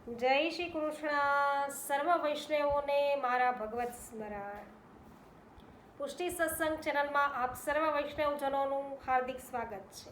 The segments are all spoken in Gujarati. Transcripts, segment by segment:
જય શ્રી કૃષ્ણ. સર્વ વૈષ્ણવોને મારા ભગવત સ્મરણ. પુષ્ટિ સત્સંગ ચેનલમાં આપ સર્વ વૈષ્ણવજનોનું હાર્દિક સ્વાગત છે.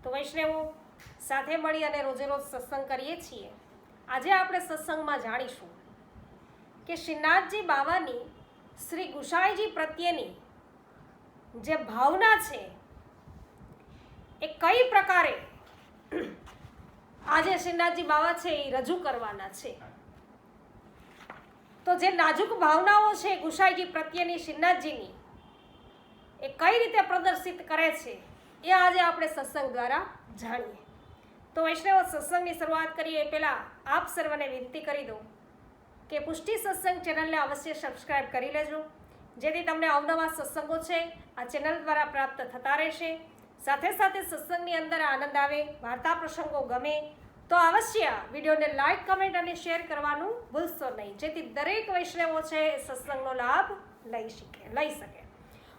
તો વૈષ્ણવો સાથે મળી અને રોજે રોજ સત્સંગ કરીએ છીએ. આજે આપણે સત્સંગમાં જાણીશું કે શ્રીનાથજી બાવાની શ્રી ગુસાઈજી પ્રત્યેની જે ભાવના છે એ કઈ પ્રકારે આજે શ્રીનાથજી બાવા છે એ રજૂ કરવાના છે. તો જે નાજુક ભાવનાઓ છે ગુસાઈજી પ્રત્યેની શ્રીનાથજીની એ કઈ રીતે પ્રદર્શિત કરે છે એ આજે આપણે સત્સંગ દ્વારા જાણીએ. તો વૈષ્ણવ સત્સંગની શરૂઆત કરીએ એ પહેલાં આપ સર્વને વિનંતી કરી દઉં કે પુષ્ટિ સત્સંગ ચેનલને અવશ્ય સબસ્ક્રાઈબ કરી લેજો, જેથી તમને અવનવા સત્સંગો છે આ ચેનલ દ્વારા પ્રાપ્ત થતા રહેશે. સાથે સાથે સત્સંગની અંદર આનંદ આવે, વાર્તા પ્રસંગો ગમે તો અવશ્ય વિડીયોને લાઈક, કમેન્ટ અને શેર કરવાનું ભૂલશો નહીં, જેથી દરેક વૈષ્ણવો છે સત્સંગનો લાભ લઈ શકે.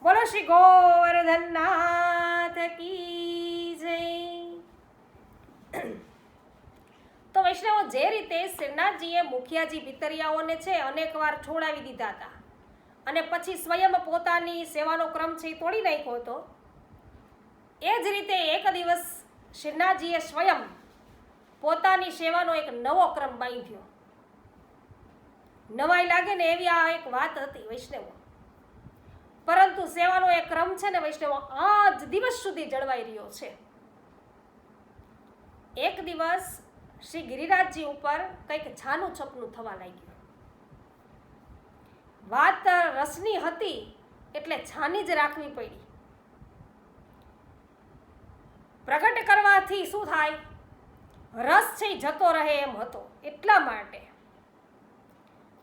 બોલો શ્રી ગોવર્ધનનાથ કી જય. તો વૈષ્ણવો જે રીતે શ્રીનાથજીએ મુખિયાજી ભીતરિયાઓને છે અનેકવાર છોડાવી દીધા હતા અને પછી સ્વયં પોતાની સેવાનો ક્રમ છે એ તોડી નાખ્યો હતો, એ જ રીતે એક દિવસ શ્રીનાથજીએ સ્વયં પોતાની સેવાનો એક નવો ક્રમ બાંધ્યો. નવાઈ લાગે ને એવી આ એક વાત હતી વૈષ્ણવો, પરંતુ સેવાનો એક ક્રમ છે ને વૈષ્ણવો આજ દિવસ સુધી જળવાઈ રહ્યો છે. એક દિવસ શ્રી ગિરિરાજજી ઉપર કંઈક છાનું છપનું થવા લાગ્યું. વાત રસની હતી એટલે છાની જ રાખવી પડી. પ્રગટ કરવાથી શું થાય, રસ છે જતો રહે એમ હતો. એટલા માટે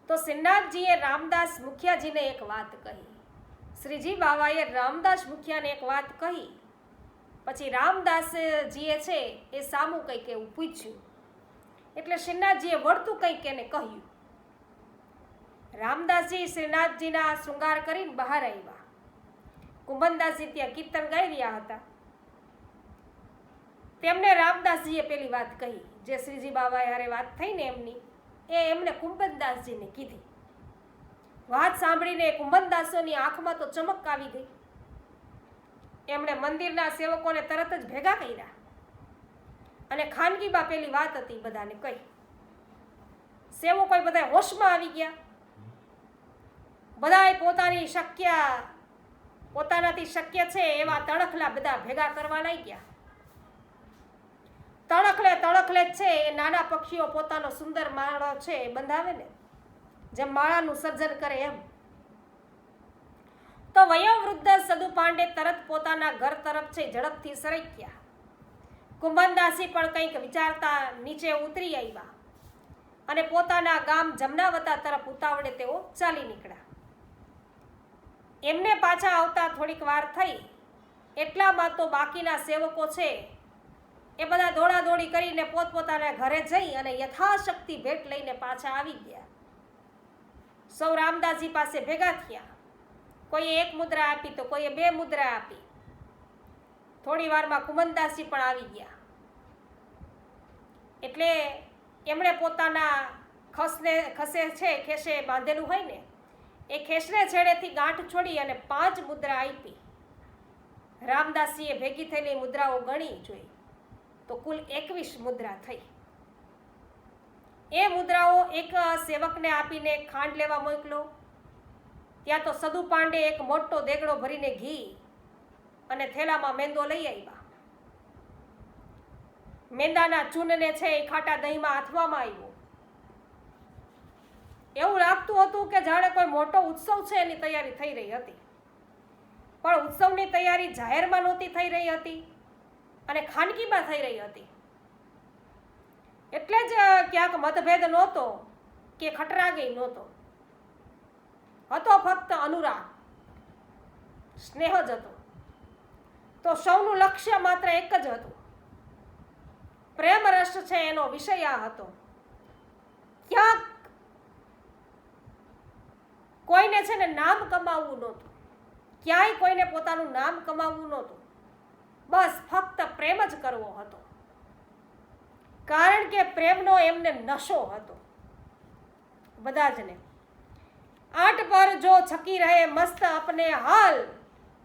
તો શ્રીનાથજીએ રામદાસ મુખિયાજીને એક વાત કહી. શ્રીજી બાવાએ રામદાસ મુખિયાને એક વાત કહી. પછી રામદાસજીએ છે એ સામું કંઈક એવું પૂછ્યું એટલે શ્રીનાથજીએ વળતું કંઈક એને કહ્યું. રામદાસજી શ્રીનાથજીના શૃંગાર કરીને બહાર આવ્યા. કુંભનદાસજી ત્યાં કીર્તન ગાઈ રહ્યા હતા. તેમને રામદાસજીએ પેલી વાત કહી, જે શ્રીજી બાબાએ હારે વાત થઈ ને એમની, એ એમને કુંભનદાસજીને કીધી. વાત સાંભળીને કુંભનદાસોની આંખમાં તો ચમક આવી ગઈ. એમણે મંદિરના સેવકોને તરત જ ભેગા કર્યા અને ખાનગીમાં પેલી વાત હતી બધાને કહી. સેવકો બધા હોશમાં આવી ગયા. બધાએ પોતાનાથી શક્ય છે એવા તણખલા બધા ભેગા કરવા લાગ્યા. તણખલે જ છે એ નાના પક્ષીઓ પોતાનો સુંદર માળો છે એ બંધાવે ને, જેમ માળાનું સર્જન કરે એમ. તો વયોવૃદ્ધ સદુ પાંડે તરત પોતાના ઘર તરફ છે ઝડપથી સરક્યા. કુંભનદાસી પણ કંઈક વિચારતા નીચે ઉતરી આવ્યા અને પોતાના ગામ જમનાવતા તરફ ઉતાવળે તેઓ ચાલી નીકળ્યા. એમને પાછા આવતા થોડીક વાર થઈ એટલામાં તો બાકીના સેવકો છે એ બધા દોડાદોડી કરીને પોતપોતાના ઘરે જઈ અને યથાશક્તિ ભેટ લઈને પાછા આવી ગયા. સૌ રામદાસજી પાસે ભેગા થયા. કોઈએ 1 મુદ્રા આપી તો કોઈએ 2 મુદ્રા આપી. થોડી વારમાં કુંભનદાસજી પણ આવી ગયા. એટલે એમણે પોતાના ખેસે બાંધેલું હોય ને એ ખેસને છેડેથી ગાંઠ છોડી અને 5 મુદ્રા આપી. રામદાસજીએ ભેગી થયેલી મુદ્રાઓ ગણી જોઈ તો કુલ 21 મુદ્રા થઈ. એ મુદ્રાઓ એક સેવકને આપીને ખાંડ લેવા મોકલો. ત્યાં તો સદુ પાંડે એક મોટો દેગડો ભરીને ઘી અને થેલામાં મેંદો લઈ આવ્યા. મેંદાના ચૂનને છે એ ખાટા દહીંમાં આથવામાં આવ્યો. એવું લાગતું હતું કે જાણે કોઈ મોટો ઉત્સવ છે એની તૈયારી થઈ રહી હતી. પણ ઉત્સવની તૈયારી જાહેરમાં નહોતી થઈ રહી હતી અને ખાનગીમાં થઈ રહી હતી. એટલે જ ક્યાંક મતભેદ નહોતો કે ખટરાગી નહોતો. હતો ફક્ત અનુરાગ, સ્નેહ જ હતો. તો સૌનું લક્ષ્ય માત્ર એક જ હતું. પ્રેમ રસ છે એનો વિષય આ હતો. ક્યાંક કોઈને છે ને નામ કમાવવું નહોતું. ક્યાંય કોઈને પોતાનું નામ કમાવવું નહોતું. બસ ફક્ત પ્રેમ જ કરવો હતો. કારણ કે પ્રેમનો એમને નશો હતો બધા જને। आट पर जो छकी रहे मस्त अपने हाल,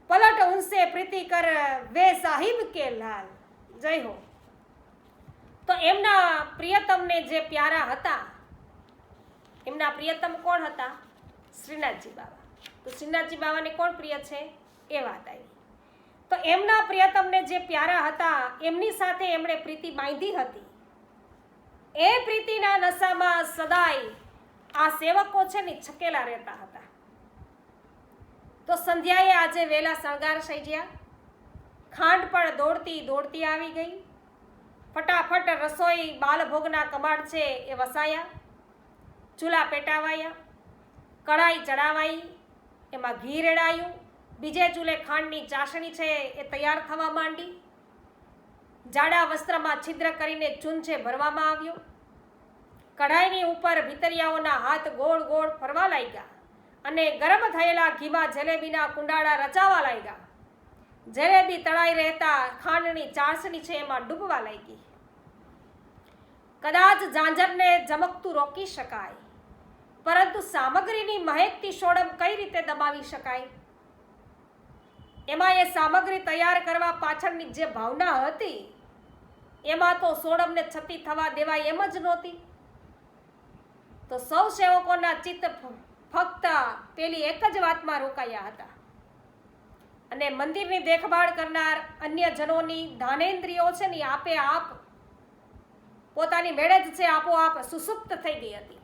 पलट उनसे प्रीति कर वे साहिब के लाल। जय हो। तो एमना प्रियतम ने जे प्यारा हता, एमना प्रियतम कोण हता? श्रीनाथजी बाबा। तो श्रीनाथजी बाबा ने कोण प्रिय छे ए वात आई। तो एमना प्रियतम ने जे प्यारा हता एमनी साथे एमणे प्रीति बांधी हती। ए प्रीतिना नशामां सदाय आ सेवको छे ने छकेला रहता हता। तो संध्याए आजे वेला शणगार થઈ ગયા। ખાંડ પણ દોડતી દોડતી આવી ગઈ। ફટાફટ રસોઈ બાલભોગના કમાડ છે એ વસાયા, ચૂલા પેટાવાયા, કઢાઈ ચડાવાઈ, એમાં ઘી રેડાયું, બીજે ચૂલે ખાંડની ચાસણી છે એ તૈયાર થવા માંડી। જાડા વસ્ત્રમાં છિદ્ર કરીને ચૂન છે ભરવામાં આવ્યો। કઢાઈની ઉપર ભીતરિયાઓના હાથ ગોળ ગોળ ફરવા લાગ્યા અને ગરમ થયેલા ઘીમાં જલેબીના કુંડાળા રચાવા લાગ્યા। જલેબી તળાઈ રહેતા ખાંડની ચાસણી છે એમાં ડૂબવા લાગી। કદાચ ઝાંઝરને ઝમકતું રોકી શકાય, પરંતુ સામગ્રીની મહેકતી સોડમ કઈ રીતે દબાવી શકાય? એમાં એ સામગ્રી તૈયાર કરવા પાછળની જે ભાવના હતી એમાં તો સોડમને છતી થવા દેવાય એમ જ નહોતી। તો સૌ સેવકોના ચિત્ત ફક્ત પેલી એક જ વાતમાં રોકાયા હતા અને મંદિરની દેખભાળ કરનાર અન્ય જનોની ધાનેન્દ્રિયો છે ને આપે આપ પોતાની મેળે જ છે આપોઆપ સુસુપ્ત થઈ ગઈ હતી।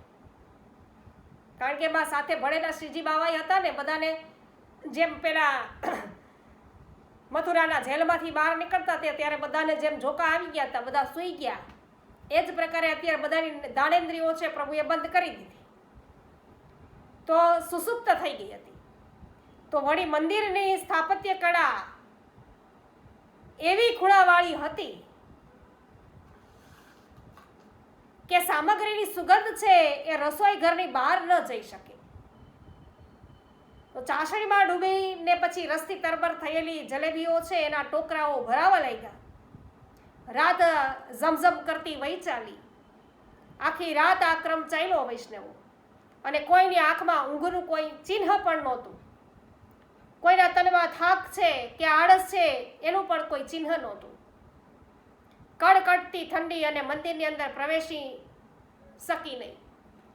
કારણ કે એમાં સાથે ભળેલા શ્રીજી બાવાઈ હતા ને, બધાને જેમ પેલા મથુરાના જેલમાંથી બહાર નીકળતા ત્યારે બધાને જેમ ઝોકા આવી ગયા હતા, બધા સૂઈ ગયા, એ જ પ્રકારે અત્યારે બધાની દાણેન્દ્રિયો છે પ્રભુએ બંધ કરી દીધી, તો સુસુપ્ત થઈ ગઈ હતી। તો વળી મંદિરની સ્થાપત્ય કળા એવી ખૂણાવાળી હતી કે સામગ્રીની સુગંધ છે એ રસોઈ ઘરની બહાર ન જઈ શકે। તો ચાસણીમાં ડૂબીને પછી રસથી તરબર થયેલી જલેબીઓ છે એના ટોકરાઓ ભરાવા લાગ્યા। રાત ઝમઝમ કરતી વહી ચાલી। આખી રાત આ ક્રમ ચાલ્યો વૈષ્ણવો, અને કોઈની આંખમાં ઊંઘનું કોઈ ચિહ્ન પણ નહોતું। કોઈના તનમાં થાક છે કે આળસ છે એનું પણ કોઈ ચિહ્ન નહોતું। કડકડતી ઠંડી અને મંદિરની અંદર પ્રવેશી શકી નહીં।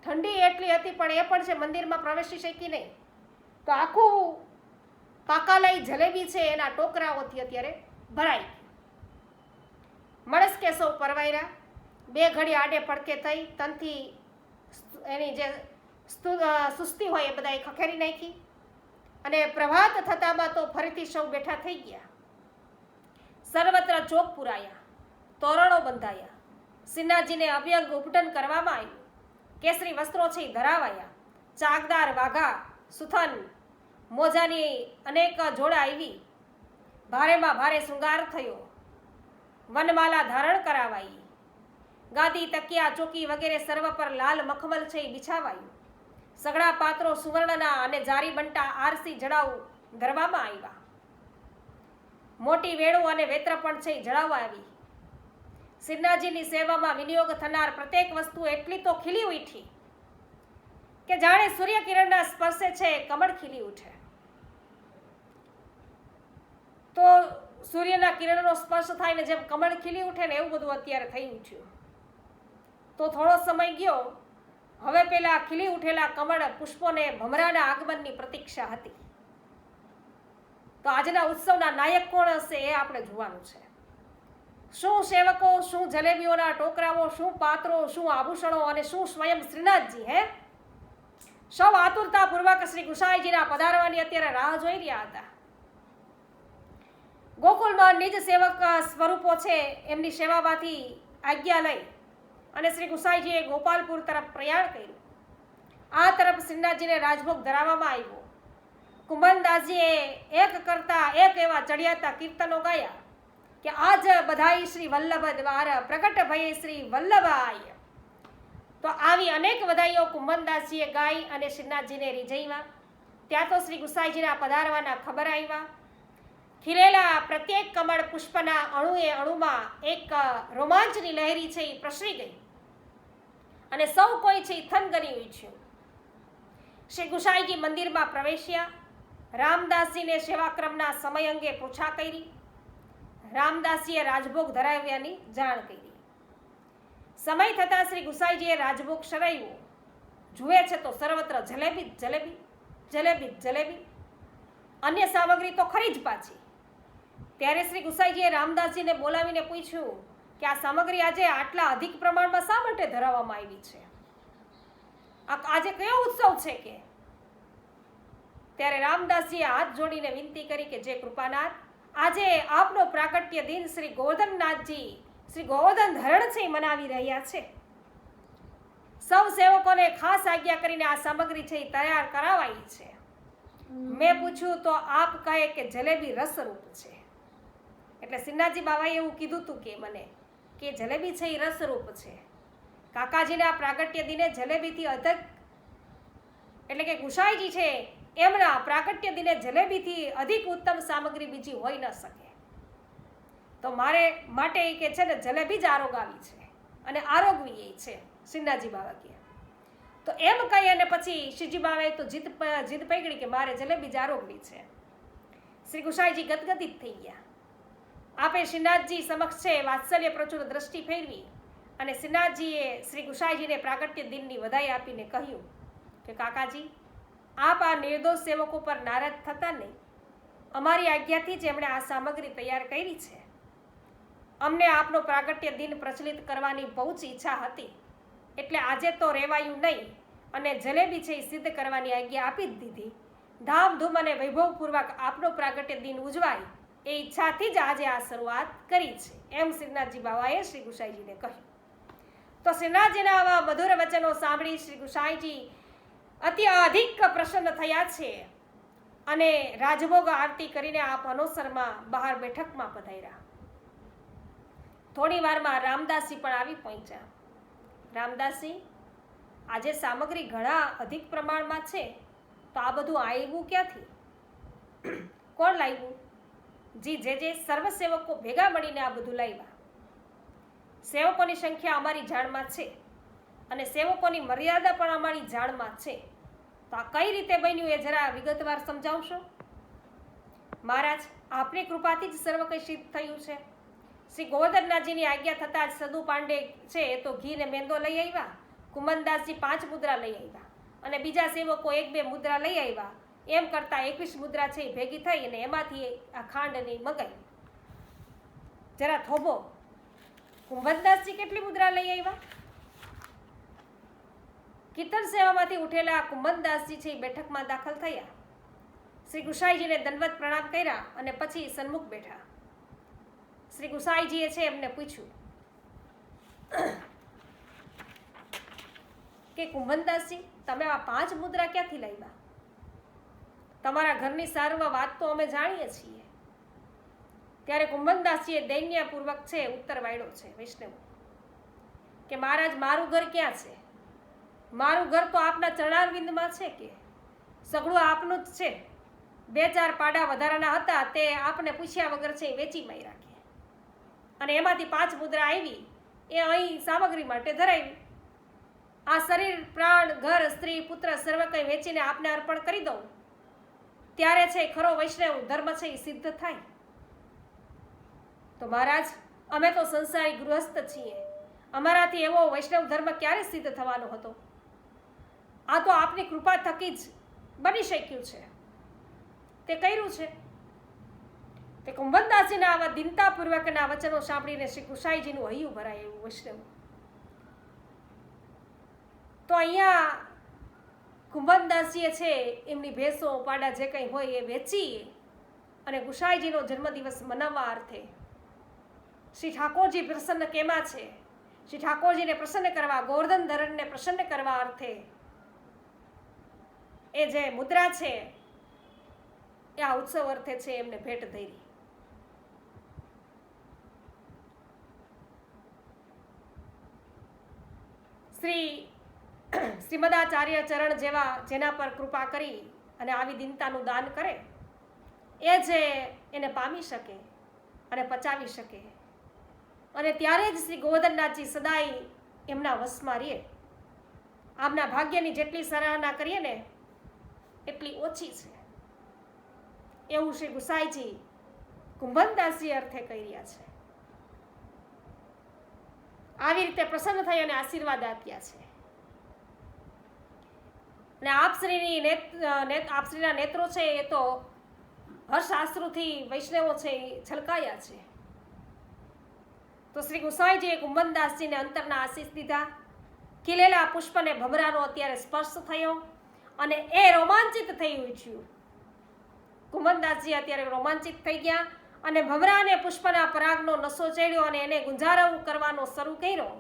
ઠંડી એટલી હતી પણ એ પણ છે મંદિરમાં પ્રવેશી શકી નહીં। તો આખું પાકાલાઈ જલેબી છે એના ટોકરાઓથી અત્યારે ભરાઈ ગયું। મણસ્કે સૌ પરવાયરા, બે ઘડી આડે પડકે થઈ, તનથી એની જે સુસ્તી હોય એ બધાએ ખખેરી નાખી અને પ્રભાત થતામાં તો ફરીથી સૌ બેઠા થઈ ગયા। સર્વત્ર ચોક પુરાયા, તોરણો બંધાયા, શ્રીનાથજીને અભ્યંગ ઉપટન કરવામાં આવ્યું, કેસરી વસ્ત્રો છે ધરાવાયા, ચાકદાર વાઘા, સુથન, મોજાની અનેક જોડા આવી, ભારેમાં ભારે શૃંગાર થયો, વનમાલા ધારણ કરાવાઈ, ગાદી તકિયા ચોકી વગેરે સર્વ પર લાલ મખમલ છે બિછાવાયું, સઘળા પાત્રો સુવર્ણના અને જારી બંટા આરસી જડાઉ ધરવામાં આવ્યા, મોટી વેણુ અને વેત્ર પણ છે જડાવવા આવી। શ્રીનાથજીની સેવામાં વિનિયોગ થનાર પ્રત્યેક વસ્તુ એટલી તો ખીલી ઉઠી કે જાણે સૂર્યકિરણના સ્પર્શે છે કમળ ખીલી ઉઠે। તો સૂર્યના કિરણનો સ્પર્શ થાય ને જેમ કમળ ખીલી ઉઠે ને એવું બધું અત્યારે થઈ ઉઠ્યું। તો થોડો સમય ગયો, હવે પેલા ખીલી ઉઠેલા કમળ પુષ્પોને ભમરાના આગમનની પ્રતીક્ષા હતી। તો આજના ઉત્સવના નાયક કોણ હશે એ આપણે જોવાનું છે। શું સેવકો, શું જલેબીઓના ટોકરાઓ, શું પાત્રો, શું આભૂષણો અને શું સ્વયં શ્રીનાથજી। હે, સૌ આતુરતાપૂર્વક શ્રી ગુસાઈજીના પધારવાની અત્યારે રાહ જોઈ રહ્યા હતા। ગોકુળમાં નિજ સેવક સ્વરૂપો છે એમની સેવામાંથી આજ્ઞા લઈ અને શ્રી ગુસાઈજીએ ગોપાલપુર તરફ પ્રયાણ કર્યું। આ તરફ શ્રીનાથજીને રાજભોગ ધરાવવામાં આવ્યો। કુંભનદાસજીએ એક કરતા એક એવા ચડિયાતા કીર્તનો ગાયા કે આજ બધાઈ શ્રી વલ્લભ દ્વાર પ્રગટ ભયે શ્રી વલ્લભાય। તો આવી અનેક વધાઈઓ કુંભનદાસજીએ ગાઈ અને શ્રીનાથજીને રીઝાવ્યા। ત્યાં તો શ્રી ગુસાઈજીના પધારવાના ખબર આવ્યા ખીલેલા પ્રત્યેક કમળ પુષ્પના અણુએ અણુમાં એક રોમાંચની લહેરી છે એ પ્રસરી ગઈ અને સૌ કોઈ છે એ થનગની ઉઠ્યું. શ્રી ગુસાઈજી મંદિરમાં પ્રવેશ્યા. રામદાસજીને સેવાક્રમના સમય અંગે પૂછા કરી. રામદાસજીએ રાજભોગ ધરાવ્યાની જાણ કરી. સમય થતાં શ્રી ગુસાઈજીએ રાજભોગ શરાવ્યો. જુએ છે તો સર્વત્ર જલેબી જલેબી જલેબી જલેબી, અન્ય સામગ્રી તો ખરી જ પાછી. ત્યારે શ્રી ગુસાઈજીએ રામદાસજીને બોલાવીને પૂછ્યું કે આ સામગ્રી આજે આટલા અધિક પ્રમાણમાં શા માટે ધરાવવામાં આવી છે? આજે કયો ઉત્સવ છે કે? ત્યારે રામદાસજીએ હાથ જોડીને વિનંતી કરી કે જે કૃપાનાથ, આજે આપનો પ્રાગટ્ય દિન શ્રી ગોવર્ધનનાથજી શ્રી ગોવર્ધન ધરણ છે મનાવી રહ્યા છે. સૌ સેવકોને ખાસ આજ્ઞા કરીને આ સામગ્રી છે એ તૈયાર કરાવાઈ છે. મેં પૂછ્યું તો આપ કહે કે જલેબી રસરૂપ છે. એટલે શ્રીનાથજી બાબાએ એવું કીધું હતું કે મને કે જલેબી છે એ રસરૂપ છે. કાકાજીને આ પ્રાગટ્ય દિને જલેબીથી અધિક, એટલે કે ગુસાઈજી છે એમના પ્રાગટ્ય દિને જલેબીથી અધિક ઉત્તમ સામગ્રી બીજી હોઈ ન શકે. તો મારે માટે એ કે છે ને જલેબી જ આરોગાવી છે અને આરોગવી એ છે. શ્રીનાથજી બાબા કહે તો એમ કહી અને પછી શ્રીજી બાબાએ તો જીદ પકડી કે મારે જલેબી જ આરોગવી છે. શ્રી ગુસાઈજી ગદગદિત થઈ ગયા. આપે શ્રીનાથજી સમક્ષ છે વાત્સલ્ય પ્રચુર દ્રષ્ટિ ફેરવી અને શ્રીનાથજીએ શ્રી ગુસાઈજીને પ્રાગટ્ય દિનની વધાઈ આપીને કહ્યું કે કાકાજી, આપ આ નિર્દોષ સેવકો પર નારાજ થતા નહીં. અમારી આજ્ઞાથી જ એમણે આ સામગ્રી તૈયાર કરી છે. અમને આપનો પ્રાગટ્ય દિન પ્રચલિત કરવાની બહુ જ ઈચ્છા હતી, એટલે આજે તો રેવાયું નહીં અને જલેબી છે એ સિદ્ધ કરવાની આજ્ઞા આપી જ દીધી. ધામધૂમ અને વૈભવપૂર્વક આપનો પ્રાગટ્ય દિન ઉજવાય એ ઈચ્છાથી જ આજે આ શરૂઆત કરી છે, એમ શ્રીનાથજી બાબાએ શ્રી ગુસાઈજીને કહ્યું. તો શ્રીનાથજીના આવા મધુર વચનો સાંભળી શ્રી ગુસાઈજી અતિ અધિક પ્રસન્ન થયા છે અને રાજભોગ આરતી કરીને આપ અનોસરમાં બહાર બેઠકમાં પધાર્યા. થોડી વારમાં રામદાસજી પણ આવી પહોંચ્યા. રામદાસજી, આજે સામગ્રી ઘણા અધિક પ્રમાણમાં છે, તો આ બધું આવ્યું ક્યાંથી? કોણ લાવ્યું? જી જે સર્વ સેવકો ભેગા મળીને આ બધું લાવ્યા. સેવકોની સંખ્યા અમારી જાણમાં છે અને સેવકોની મર્યાદા પણ અમારી જાણમાં છે. તો આ કઈ રીતે બન્યું એ જરા વિગતવાર સમજાવશો? મહારાજ, આપની કૃપાથી જ સર્વ કંઈ સિદ્ધ થયું છે. શ્રી ગોવર્ધનનાથજીની આજ્ઞા થતાં જ સદુ પાંડે છે એ તો ઘી ને મેંદો લઈ આવ્યા. કુમનદાસજી 5 મુદ્રા લઈ આવ્યા અને બીજા સેવકો 1-2 મુદ્રા લઈ આવ્યા. એમ કરતાં 21 મુદ્રા છે એ ભેગી થઈ અને એમાંથી આ ખાંડની મગાઈ. જરા થોભો, કુંભનદાસજી કેટલી મુદ્રા લઈ આવ્યા? કીર્તન સેવામાંથી ઉઠેલા કુંભનદાસજી છે એ બેઠકમાં દાખલ થયા. શ્રી ગુસાઈજીને દંડવત પ્રણામ કર્યા અને પછી સન્મુખ બેઠા. શ્રી ગુસાઈજીએ છે એમને પૂછ્યું કે કુંભનદાસજી, તમે આ 5 મુદ્રા ક્યાંથી લાવ્યા? તમારા ઘરની સર્વ વાત તો અમે જાણીએ છીએ. ત્યારે કુંભનદાસજીએ દૈન્યપૂર્વક છે ઉત્તર વાળ્યો છે વૈષ્ણવ કે મહારાજ, મારું ઘર ક્યાં છે? મારું ઘર તો આપના ચરણારવિંદમાં છે કે સગળું આપનું જ છે. 2-4 પાડા વધારાના હતા તે આપને પૂછ્યા વગર છે વેચી મારી રાખે અને એમાંથી 5 મુદ્રા આવી એ અહીં સામગ્રી માટે ધરાવી. આ શરીર, પ્રાણ, ઘર, સ્ત્રી, પુત્ર સર્વ કંઈ વેચીને આપને અર્પણ કરી દઉં ત્યારે છે ખરો વૈષ્ણવ ધર્મ છે એ સિદ્ધ થાય. તો મહારાજ, અમે તો સંસારી ગૃહસ્થ છીએ, અમારાથી એવો વૈષ્ણવ ધર્મ ક્યારે સિદ્ધ થવાનો હતો? આ તો આપની કૃપા થકી જ બની શક્યું છે. તે કર્યું છે. તે કુંભનદાસજીના આવા દીનતાપૂર્વકના વચનો સાંભળીને શ્રી ગુસાઈજીનું હૈયું ભરાય એવું વૈષ્ણવ. તો અહીંયા કુંભનદાસજીએ છે એમની ભેંસો, પાડા જે કંઈ હોય એ વેચી અને ગુસાઈજીનો જન્મદિવસ મનાવવા અર્થે શ્રી ઠાકોરજી પ્રસન્ન કેમાં છે, શ્રી ઠાકોરજીને પ્રસન્ન કરવા, ગોવર્ધન ધરણને પ્રસન્ન કરવા અર્થે એ જે મુદ્રા છે એ આ ઉત્સવ અર્થે છે એમને ભેટ ધરી. શ્રીમદાચાર્ય ચરણ જેવા જેના પર કૃપા કરી અને આવી દીનતાનું દાન કરે એ જે એને પામી શકે અને પચાવી શકે, અને ત્યારે જ શ્રી ગોવર્ધનનાથજી સદાય એમના વશમાં રહે. આમના ભાગ્યની જેટલી સરાહના કરીએ ને એટલી ઓછી છે, એવું શ્રી ગુસાઈજી કુંભનદાસજી અર્થે કહી રહ્યા છે. આવી રીતે પ્રસન્ન થઈ અને આશીર્વાદ આપ્યા છે. અને આપશ્રીના નેત્રો છે એ તો હર્ષ આશ્રુથી વૈષ્ણવો છે એ છલકાયા છે. તો શ્રી ગુસાઈજીએ કુંભનદાસજીને અંતરના આશીષ દીધા. ખીલેલા પુષ્પને ભમરાનો અત્યારે સ્પર્શ થયો અને એ રોમાંચિત થઈ ઉઠ્યું. કુંભનદાસજી અત્યારે રોમાંચિત થઈ ગયા અને ભમરાને પુષ્પના પરાગનો નશો ચડ્યો અને એને ગુંજારવ કરવાનો શરૂ કર્યો.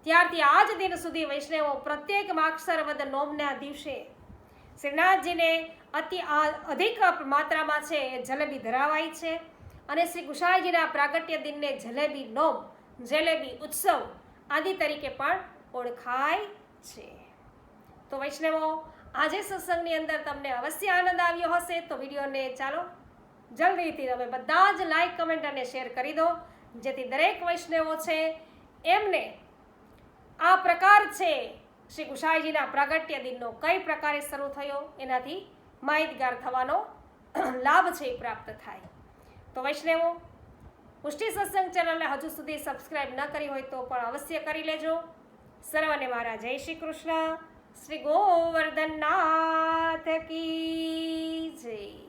ત્યારથી આજ દિન સુધી વૈષ્ણવો પ્રત્યેક માગસર વદ નોમના દિવસે શ્રીનાથજીને અધિક માત્રામાં છે એ જલેબી ધરાવાય છે. અને શ્રી ગુસાઈજીના પ્રાગટ્ય દિનને જલેબી નોમ, જલેબી ઉત્સવ આદિ તરીકે પણ ઓળખાય છે. તો વૈષ્ણવો, આજે સત્સંગની અંદર તમને અવશ્ય આનંદ આવ્યો હશે. તો વિડીયોને ચાલો જલ્દીથી તમે બધા જ લાઈક, કમેન્ટ અને શેર કરી દો, જેથી દરેક વૈષ્ણવો છે એમને આ પ્રકાર છે શ્રી ગુસાઈજીના પ્રાગટ્ય દિનનો કઈ પ્રકારે શરૂ થયો એનાથી માહિતગાર થવાનો લાભ છે એ પ્રાપ્ત થાય. તો વૈષ્ણવો, પુષ્ટિ સત્સંગ ચેનલને હજુ સુધી સબસ્ક્રાઈબ ન કરી હોય તો પણ અવશ્ય કરી લેજો. સર્વને મારા જય શ્રી કૃષ્ણ. શ્રી ગોવર્ધનનાથ કી જય.